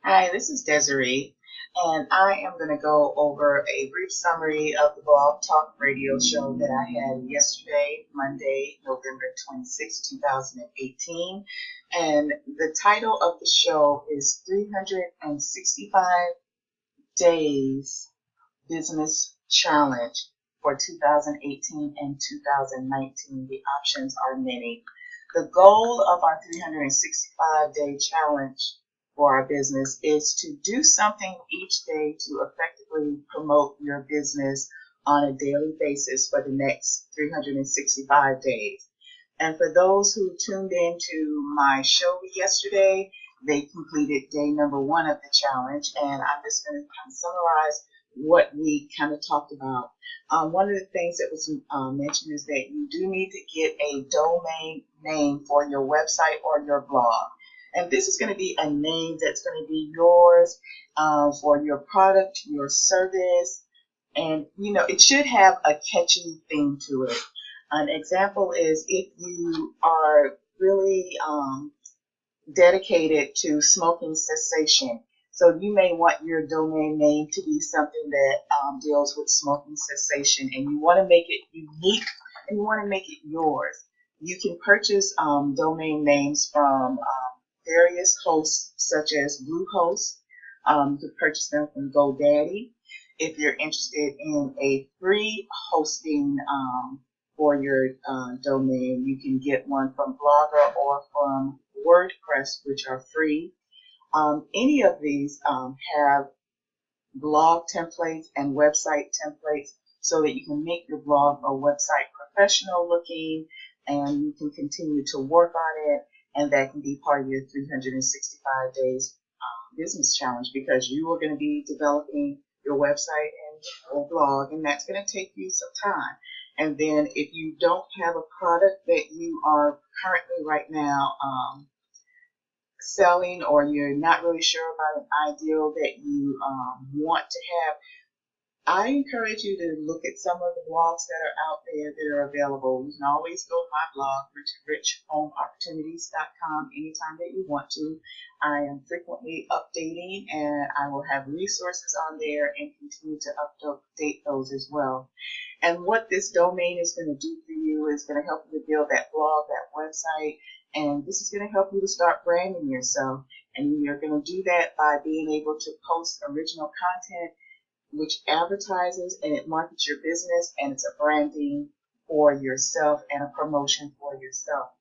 Hi, this is Desiree, and I am going to go over a brief summary of the Blog Talk radio show that I had yesterday, Monday, November 26, 2018. And the title of the show is 365 Days Business Challenge for 2018 and 2019. The options are many. The goal of our 365-day challenge for our business is to do something each day to effectively promote your business on a daily basis for the next 365 days. And for those who tuned in to my show yesterday, they completed day number 1 of the challenge, and I'm just going to kind of summarize what we kind of talked about. One of the things that was mentioned is that you do need to get a domain name for your website or your blog. And this is going to be a name that's going to be yours for your product, your service, and it should have a catchy thing to it. An example is if you are really dedicated to smoking cessation. So you may want your domain name to be something that deals with smoking cessation, and you want to make it unique and you want to make it yours. You can purchase domain names from various hosts such as Bluehost. You can purchase them from GoDaddy. If you're interested in a free hosting for your domain, you can get one from Blogger or from WordPress, which are free. Any of these have blog templates and website templates so that you can make your blog or website professional looking, and you can continue to work on it, and that can be part of your 365 days business challenge, because you are going to be developing your website or blog, and that's going to take you some time. And then if you don't have a product that you are currently right now selling, or you're not really sure about an ideal that you want to have, I encourage you to look at some of the blogs that are out there that are available. You can always go to my blog, richhomeopportunities.com, anytime that you want to. I am frequently updating, and I will have resources on there and continue to update those as well. And what this domain is going to do for you is going to help you to build that blog, that website, and this is going to help you to start branding yourself. And you're going to do that by being able to post original content which advertises and it markets your business, and it's a branding for yourself and a promotion for yourself.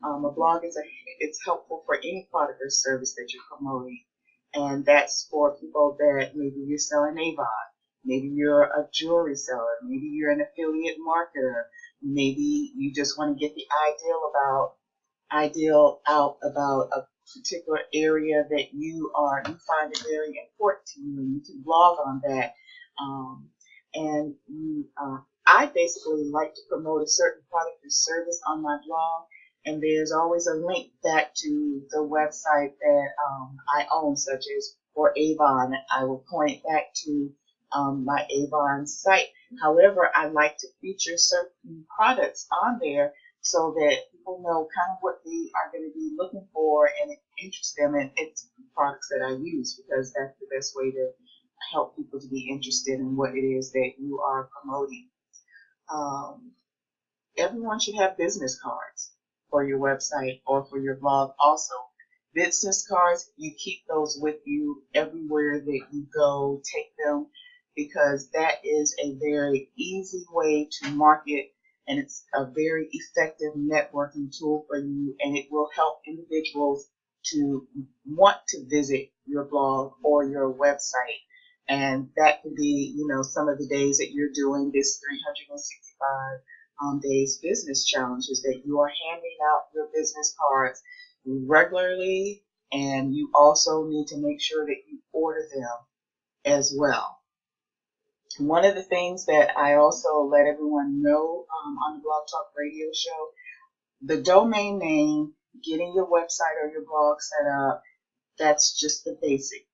A blog it's helpful for any product or service that you're promoting, and that's for people that maybe you're selling Avon, maybe you're a jewelry seller, maybe you're an affiliate marketer, maybe you just want to get the ideal out about a particular area that you find it very important to you, and you can blog on that. I basically like to promote a certain product or service on my blog, and there's always a link back to the website that I own, such as for Avon. I will point back to my Avon site. However, I like to feature certain products on there so that people know kind of what they are going to be looking for and interest them in its products that I use, because that's the best way to help people to be interested in what it is that you are promoting. Everyone should have business cards for your website or for your blog. Also, business cards, you keep those with you everywhere that you go. Take them, because that is a very easy way to market, and it's a very effective networking tool for you, and it will help individuals to want to visit your blog or your website. And that could be, some of the days that you're doing this 365 days business challenge, is that you are handing out your business cards regularly, and you also need to make sure that you order them as well. One of the things that I also let everyone know on the Blog Talk radio show, the domain name, getting your website or your blog set up, that's just the basic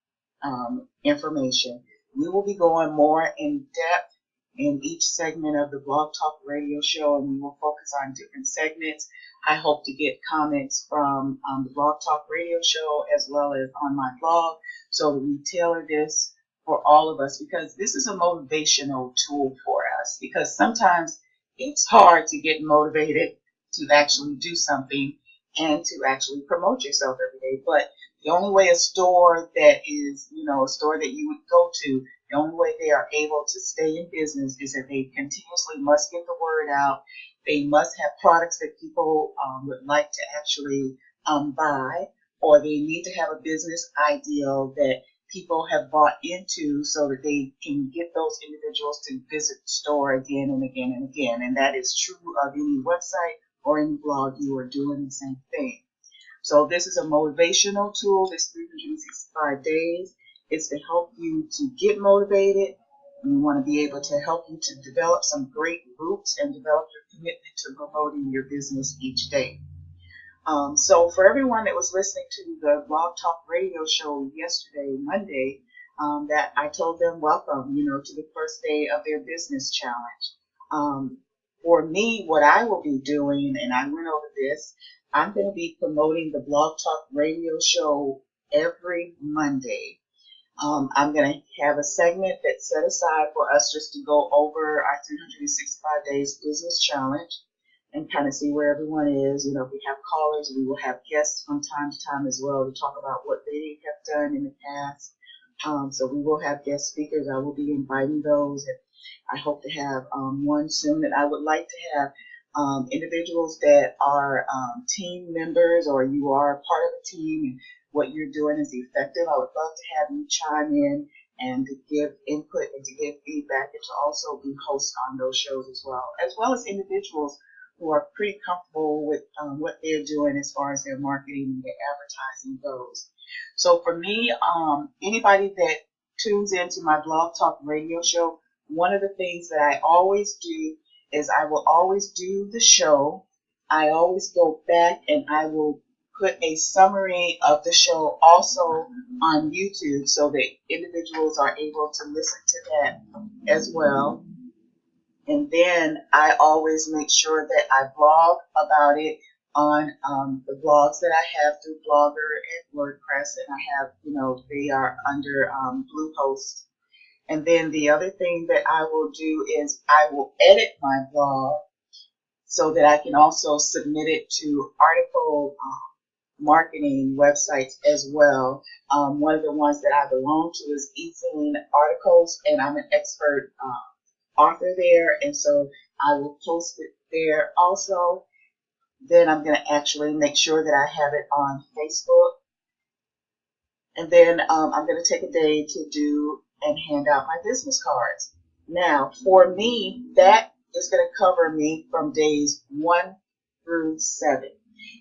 information. We will be going more in depth in each segment of the Blog Talk Radio Show, and we will focus on different segments. I hope to get comments from the Blog Talk Radio Show as well as on my blog, so that we tailor this for all of us, because this is a motivational tool for us, because sometimes it's hard to get motivated to actually do something and to actually promote yourself every day. But the only way a store that is, a store that you would go to, the only way they are able to stay in business is that they continuously must get the word out. They must have products that people would like to actually buy, or they need to have a business ideal that people have bought into, so that they can get those individuals to visit the store again and again and again. And that is true of any website or any blog. You are doing the same thing. So this is a motivational tool. This 365 days. It's to help you to get motivated. We want to be able to help you to develop some great roots and develop your commitment to promoting your business each day. So for everyone that was listening to the Blog Talk Radio Show yesterday, Monday, that I told them welcome, to the first day of their business challenge. For me, what I will be doing, and I went over this, I'm going to be promoting the Blog Talk Radio Show every Monday. I'm going to have a segment that's set aside for us just to go over our 365 days business challenge and kind of see where everyone is. If we have callers, we will have guests from time to time as well to talk about what they have done in the past. So we will have guest speakers. I will be inviting those, and I hope to have one soon. And I would like to have individuals that are team members, or you are part of a team and what you're doing is effective. I would love to have you chime in and to give input and to give feedback, and to also be hosts on those shows as well as individuals who are pretty comfortable with what they're doing as far as their marketing and their advertising goes. So for me, anybody that tunes into my Blog Talk Radio Show, one of the things that I always do is I will always do the show. I always go back and I will put a summary of the show also on YouTube, so that individuals are able to listen to that as well. And then I always make sure that I blog about it on the blogs that I have through Blogger and WordPress, and I have, they are under Bluehost. And then the other thing that I will do is I will edit my blog so that I can also submit it to article marketing websites as well. One of the ones that I belong to is e-zine articles, and I'm an expert author there, and so I will post it there also. Then I'm going to actually make sure that I have it on Facebook, and then I'm going to take a day to do and hand out my business cards. Now, for me, that is going to cover me from days 1 through 7.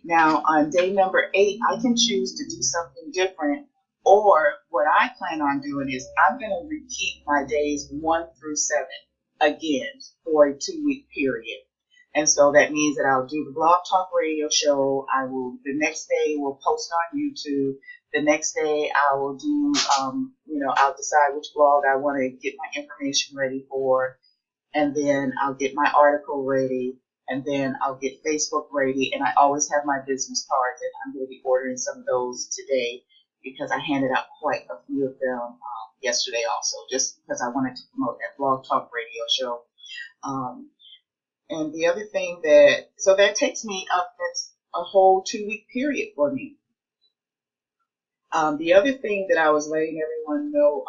Now, on day number 8, I can choose to do something different, or what I plan on doing is I'm going to repeat my days 1 through 7 again for a 2-week period. And so that means that I'll do the Blog Talk Radio Show. The next day we'll post on YouTube. The next day I will do, I'll decide which blog I want to get my information ready for. And then I'll get my article ready. And then I'll get Facebook ready. And I always have my business cards, and I'm going to be ordering some of those today because I handed out quite a few of them yesterday also, just because I wanted to promote that Blog Talk Radio Show. And the other thing so that takes me up, that's a whole 2-week period for me. The other thing that I was letting everyone know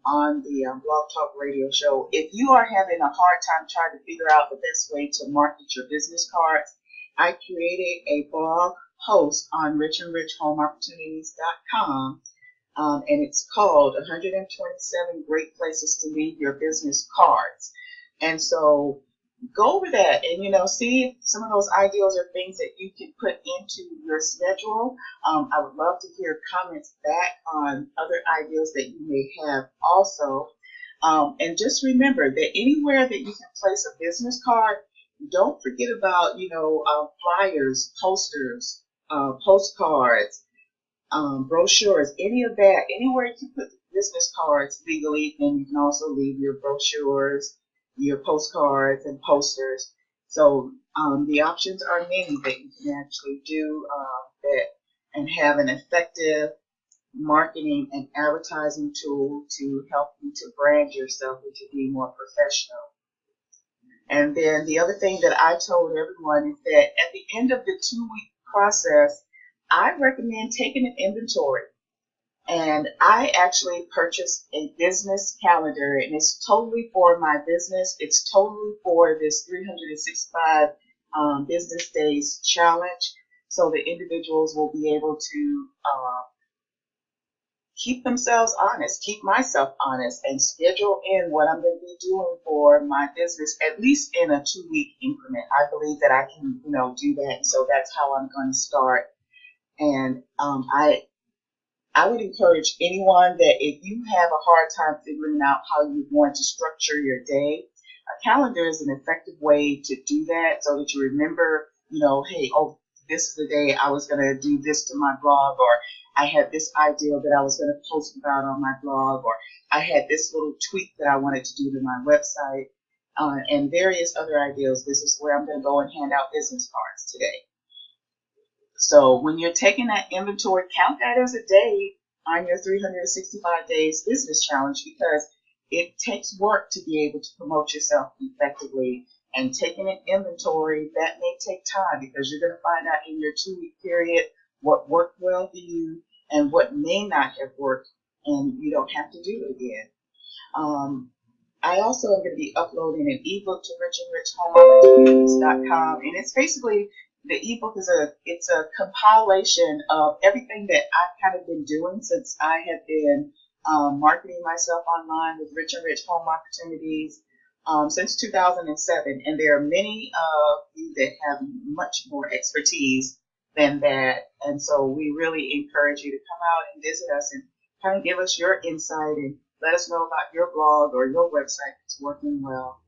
on the Blog Talk Radio Show, if you are having a hard time trying to figure out the best way to market your business cards, I created a blog post on richandrichhomeopportunities.com, and it's called 127 Great Places to Leave Your Business Cards. And so go over that and, see if some of those ideas are things that you can put into your schedule. I would love to hear comments back on other ideas that you may have also. And just remember that anywhere that you can place a business card, don't forget about, flyers, posters, postcards, brochures, any of that. Anywhere you can put business cards legally, then you can also leave your brochures your postcards and posters. So the options are many that you can actually do that and have an effective marketing and advertising tool to help you to brand yourself and to be more professional. And then the other thing that I told everyone is that at the end of the 2-week process, I recommend taking an inventory. And I actually purchased a business calendar, and it's totally for my business. It's totally for this 365 business days challenge. So the individuals will be able to keep themselves honest, keep myself honest, and schedule in what I'm going to be doing for my business, at least in a 2-week increment. I believe that I can, do that. And so that's how I'm going to start. And I would encourage anyone that if you have a hard time figuring out how you want to structure your day, a calendar is an effective way to do that so that you remember, hey, this is the day I was going to do this to my blog, or I had this idea that I was going to post about on my blog, or I had this little tweak that I wanted to do to my website, and various other ideas. This is where I'm going to go and hand out business cards today. So when you're taking that inventory, count that as a day on your 365 days business challenge, because it takes work to be able to promote yourself effectively. And taking an inventory, that may take time, because you're going to find out in your 2-week period what worked well for you and what may not have worked, and you don't have to do it again. I also am going to be uploading an ebook to richandrichhomeopportunities.com, and it's basically, the ebook is it's a compilation of everything that I've kind of been doing since I have been marketing myself online with Rich and Rich Home Opportunities since 2007. And there are many of you that have much more expertise than that. And so we really encourage you to come out and visit us and kind of give us your insight and let us know about your blog or your website that's working well.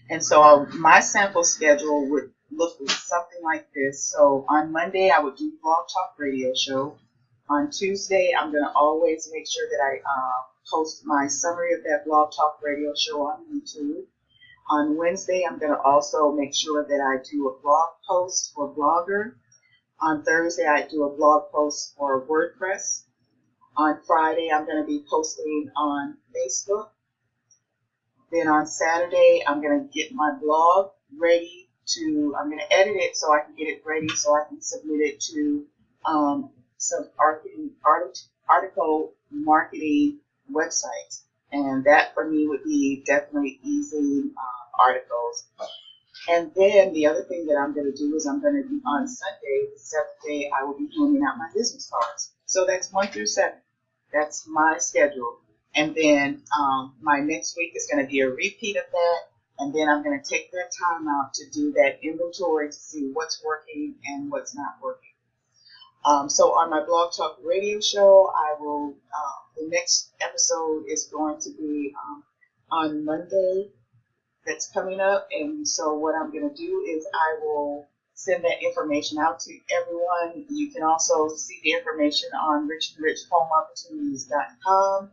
And so my sample schedule would look something like this. So on Monday, I would do Blog Talk Radio Show. On Tuesday, I'm going to always make sure that I post my summary of that Blog Talk Radio Show on YouTube. On Wednesday, I'm going to also make sure that I do a blog post for Blogger. On Thursday, I do a blog post for WordPress. On Friday, I'm going to be posting on Facebook. Then on Saturday, I'm going to get my blog ready I'm going to edit it so I can get it ready so I can submit it to some article marketing websites. And that for me would be definitely easy articles. And then the other thing that I'm going to do is I'm going to be on Sunday, the 7th day, I will be handing out my business cards. So that's 1 through 7. That's my schedule. And then my next week is going to be a repeat of that. And then I'm going to take that time out to do that inventory to see what's working and what's not working. So on my Blog Talk Radio Show, the next episode is going to be on Monday. That's coming up. And so what I'm going to do is I will send that information out to everyone. You can also see the information on richandrichhomeopportunities.com.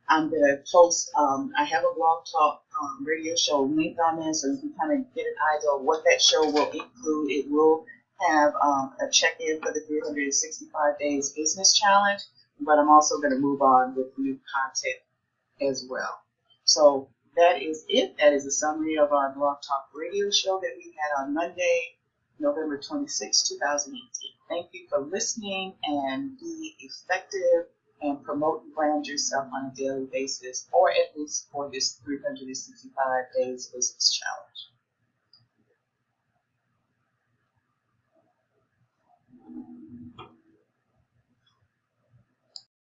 I'm going to post, I have a Blog Talk radio show link on there, so you can kind of get an idea of what that show will include. It will have a check-in for the 365 Days Business Challenge, but I'm also going to move on with new content as well. So that is it. That is a summary of our Blog Talk radio show that we had on Monday, November 26, 2018. Thank you for listening, and be effective and promote and brand yourself on a daily basis, or at least for this 365 Days Business Challenge.